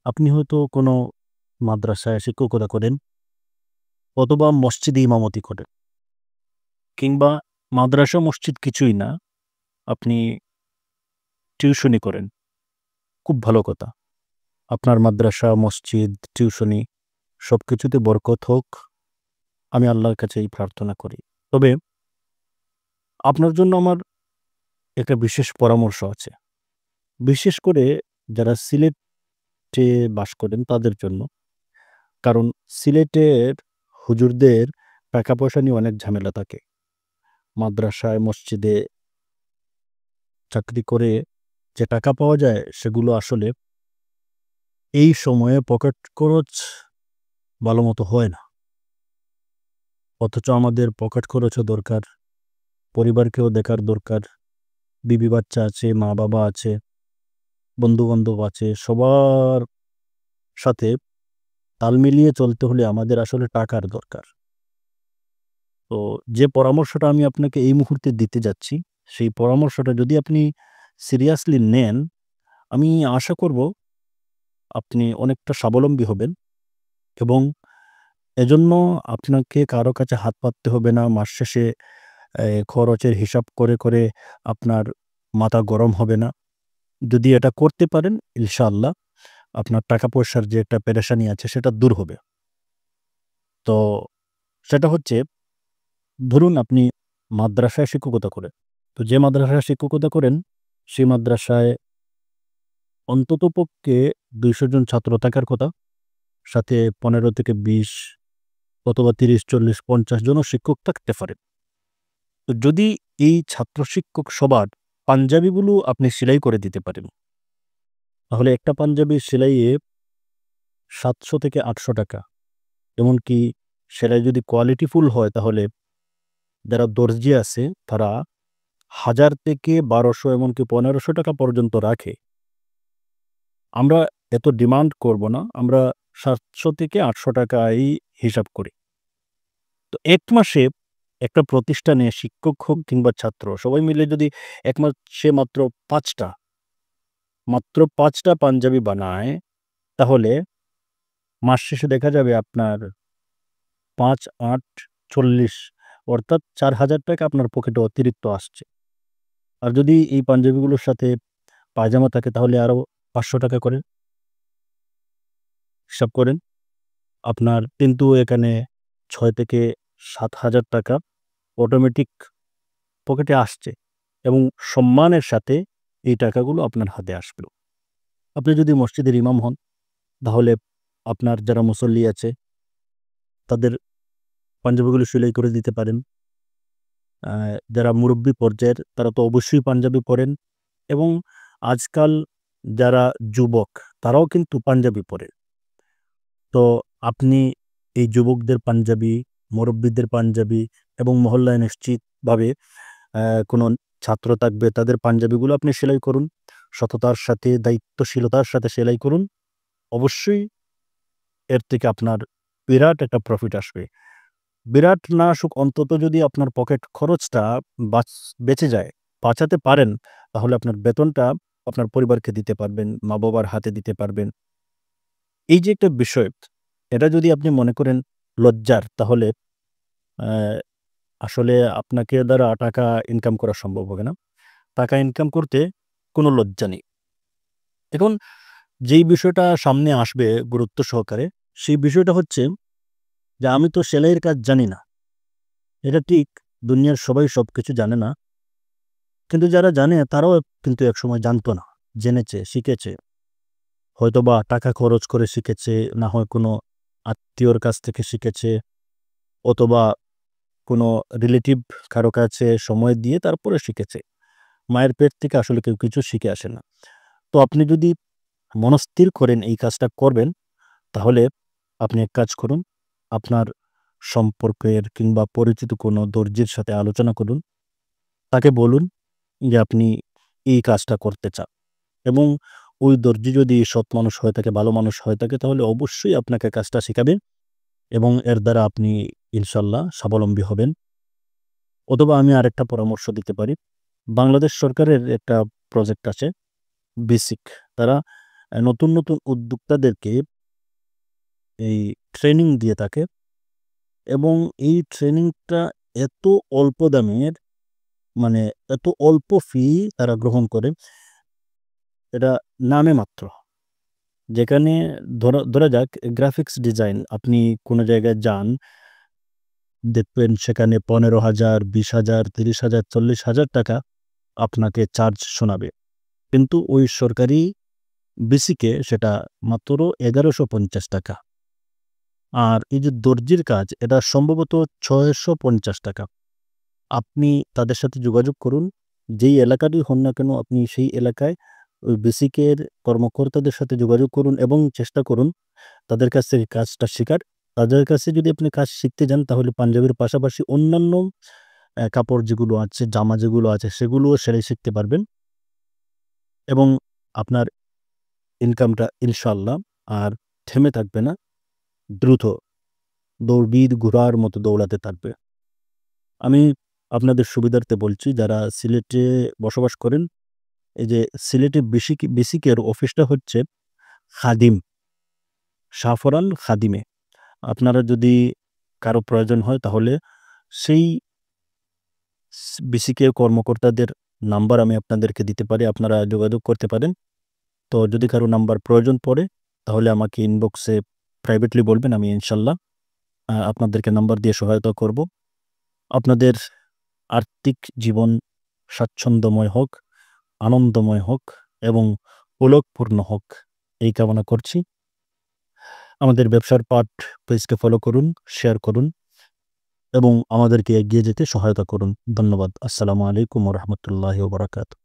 আপনি হয়তো কোনো মাদ্রাসায় শিক্ষকতা করেন অথবা মসজিদে ইমামতি করেন, কিংবা মাদ্রাসা মসজিদ কিছুই না, আপনি টিউশনি করেন। খুব ভালো কথা। আপনার মাদ্রাসা, মসজিদ, টিউশনি সবকিছুতে বরকত হোক, আমি আল্লাহর কাছে এই প্রার্থনা করি। তবে আপনার জন্য আমার একটা বিশেষ পরামর্শ আছে। বিশেষ করে যারা সিলেটে বাস করেন তাদের জন্য। কারণ সিলেটের হুজুরদের টাকা পয়সা নিয়ে অনেক ঝামেলা থাকে। মাদ্রাসায়, মসজিদে চাকরি করে যে টাকা পাওয়া যায় সেগুলো আসলে এই সময়ে পকেট খরচ ভালোমতো হয় না। অথচ আমাদের পকেট খরচও দরকার, পরিবারকেও দেখার দরকার। বিবি বাচ্চা আছে, মা-বাবা আছে, বন্ধু-বান্ধব আছে। সবার সাথে তাল মিলিয়ে চলতে হলে আমাদের আসলে টাকার দরকার। তো যে পরামর্শটা আমি আপনাকে এই মুহূর্তে দিতে যাচ্ছি, সেই পরামর্শটা যদি আপনি সিরিয়াসলি নেন, আমি আশা করব আপনি অনেকটা স্বাবলম্বী হবেন এবং এজন্য আপনাকে কারো কাছে হাত পাততে হবে না। মাস শেষে খরচের হিসাব করে আপনার মাথা গরম হবে না। যদি এটা করতে পারেন, ইনশাআল্লাহ আপনার টাকা-পয়সার যে একটা পেরেশানি আছে সেটা দূর হবে। তো সেটা হচ্ছে, ধরুন আপনি মাদ্রাসায় শিক্ষকতা করেন। তো যে মাদ্রাসায় শিক্ষকতা করেন, সেই মাদ্রাসায় অন্ততপক্ষে ২০০ জন ছাত্র থাকার কথা। সাথে ১৫ থেকে ২০ অথবা ৩০, ৪০, ৫০ জনও শিক্ষক থাকতে পারেন। তো যদি এই ছাত্র শিক্ষক সবার পাঞ্জাবিগুলো আপনি সেলাই করে দিতে পারেন, তাহলে একটা পাঞ্জাবির সেলাইয়ে ৭০০ থেকে ৮০০ টাকা। এমনকি সেলাই যদি কোয়ালিটিফুল হয় তাহলে যারা দর্জি আছে তারা ১,০০০ থেকে ১,২০০ এমনকি ১৫০০ টাকা পর্যন্ত রাখে। আমরা এত ডিমান্ড করব না। আমরা ৭০০ থেকে ৮০০ টাকাই হিসাব করি। তো ১ মাসে একটা প্রতিষ্ঠানে শিক্ষক হোক কিংবা ছাত্র সবাই মিলে যদি ১ মাসে মাত্র ৫ টা পাঞ্জাবি বানায়, তাহলে মাস শেষে দেখা যাবে আপনার ৫, ৮, ৪০ অর্থাৎ ৪,০০০ টাকা আপনার পকেটে অতিরিক্ত আসছে। আর যদি এই পাঞ্জাবিগুলোর সাথে পায়জামা থাকে তাহলে আরো ৫০০ টাকা করে হিসাব করেন। আপনার কিন্তু এখানে ৬ থেকে ৭,০০০ টাকা অটোমেটিক পকেটে আসছে এবং সম্মানের সাথে এই টাকাগুলো আপনার হাতে আসবে। আপনি যদি মসজিদের ইমাম হন, তাহলে আপনার যারা মুসল্লি আছে তাদের পাঞ্জাবিগুলো সেলাই করে দিতে পারেন। আ যারা মুরুব্বি পর্যায়ের তারা তো অবশ্যই পাঞ্জাবি পরেন এবং আজকাল যারা যুবক তারাও কিন্তু পাঞ্জাবি পরে। তো আপনি এই যুবকদের পাঞ্জাবি, মুরুব্বিদের পাঞ্জাবি এবং মহল্লায় নিশ্চিতভাবে কোনো ছাত্র থাকবে তাদের পাঞ্জাবিগুলো আপনি সেলাই করুন। সততার সাথে, দায়িত্বশীলতার সাথে সেলাই করুন। অবশ্যই এর থেকে আপনার বিরাট একটা প্রফিট আসবে। বিরাট না আসুক, অন্তত যদি আপনার পকেট খরচটা বেঁচে যায়, বাঁচাতে পারেন, তাহলে আপনার বেতনটা আপনার পরিবারকে দিতে পারবেন, মা-বাবার হাতে দিতে পারবেন। এই যে একটা বিষয়, এটা যদি আপনি মনে করেন লজ্জার, তাহলে অ্যা আসলে আপনাকে দ্বারা টাকা ইনকাম করা সম্ভব হবে না। টাকা ইনকাম করতে কোনো লজ্জা নেই। এখন যেই বিষয়টা সামনে আসবে গুরুত্ব সহকারে, সেই বিষয়টা হচ্ছে যে আমি তো সেলাইয়ের কাজ জানি না। এটা ঠিক, দুনিয়ার সবাই সবকিছু জানে না। কিন্তু যারা জানে তারাও কিন্তু একসময় জানতো না। জেনেছে, শিখেছে। হয়তোবা টাকা খরচ করে শিখেছে, না হয় কোনো আত্মীয়র কাছ থেকে শিখেছে, অথবা কোনো রিলেটিভ কারো কাছে সময় দিয়ে তারপরে শিখেছে। মায়ের পেট থেকে আসলে কেউ কিছু শিখে আসে না। তো আপনি যদি মনস্থির করেন এই কাজটা করবেন, তাহলে আপনি এক কাজ করুন। আপনার সম্পর্কের কিংবা পরিচিত কোনো দর্জির সাথে আলোচনা করুন। তাকে বলুন যে আপনি এই কাজটা করতে চান এবং ওই দর্জি যদি সৎ মানুষ হয়ে থাকে, ভালো মানুষ হয়ে থাকে, তাহলে অবশ্যই আপনাকে কাজটা শিখাবে এবং এর দ্বারা আপনি ইনশাআল্লাহ স্বাবলম্বী হবেন। অথবা আমি আরেকটা পরামর্শ দিতে পারি। বাংলাদেশ সরকারের একটা প্রজেক্ট আছে বেসিক। তারা নতুন নতুন উদ্যোক্তাদেরকে এই ট্রেনিং দিয়ে থাকে এবং এই ট্রেনিংটা এত অল্প দামের, মানে এত অল্প ফি তারা গ্রহণ করে, এটা নামে মাত্র। যেখানে ধরা যাক গ্রাফিক্স ডিজাইন, আপনি কোনো জায়গায় যান, দেখবেন সেখানে 15,000, 20,000, 30,000, 40,000 টাকা আপনাকে চার্জ শোনাবে, কিন্তু ওই সরকারি বেসিকে সেটা মাত্র 1150 টাকা। আর এই যে দর্জির কাজ, এটা সম্ভবত 650 টাকা। আপনি তাদের সাথে যোগাযোগ করুন, যেই এলাকারই হন না কেন, আপনি সেই এলাকায় ওই বেসিকের কর্মকর্তাদের সাথে যোগাযোগ করুন এবং চেষ্টা করুন তাদের কাছ থেকে কাজটা শেখার। তাদের কাছে যদি আপনি কাজ শিখতে যান, তাহলে পাঞ্জাবির পাশাপাশি অন্যান্য কাপড় যেগুলো আছে, জামা যেগুলো আছে, সেগুলোও সেলাই শিখতে পারবেন এবং আপনার ইনকামটা ইনশাল্লাহ আর থেমে থাকবে না, দ্রুত দৌড়বিদ ঘোড়ার মতো দৌড়াতে থাকবে। আমি আপনাদের সুবিধার্থে বলছি, যারা সিলেটে বসবাস করেন, এই যে সিলেটে বেসিকের অফিসটা হচ্ছে খাদিম, সাফরান খাদিমে। আপনারা যদি কারো প্রয়োজন হয়, তাহলে সেই বেসিকের কর্মকর্তাদের নাম্বার আমি আপনাদেরকে দিতে পারি, আপনারা যোগাযোগ করতে পারেন। তো যদি কারো নাম্বার প্রয়োজন পড়ে, তাহলে আমাকে ইনবক্সে প্রাইভেটলি বলবেন, আমি ইনশাল্লাহ আপনাদেরকে নাম্বার দিয়ে সহায়তা করব। আপনাদের আর্থিক জীবন স্বাচ্ছন্দ্যময় হোক, আনন্দময় হোক এবং পুলকপূর্ণ হোক, এই কামনা করছি। আমাদের ব্যবসার পাঠ পেজকে ফলো করুন, শেয়ার করুন এবং আমাদেরকে এগিয়ে যেতে সহায়তা করুন। ধন্যবাদ। আসসালামু আলাইকুম ওয়া রাহমাতুল্লাহি ওয়া বারাকাতুহু।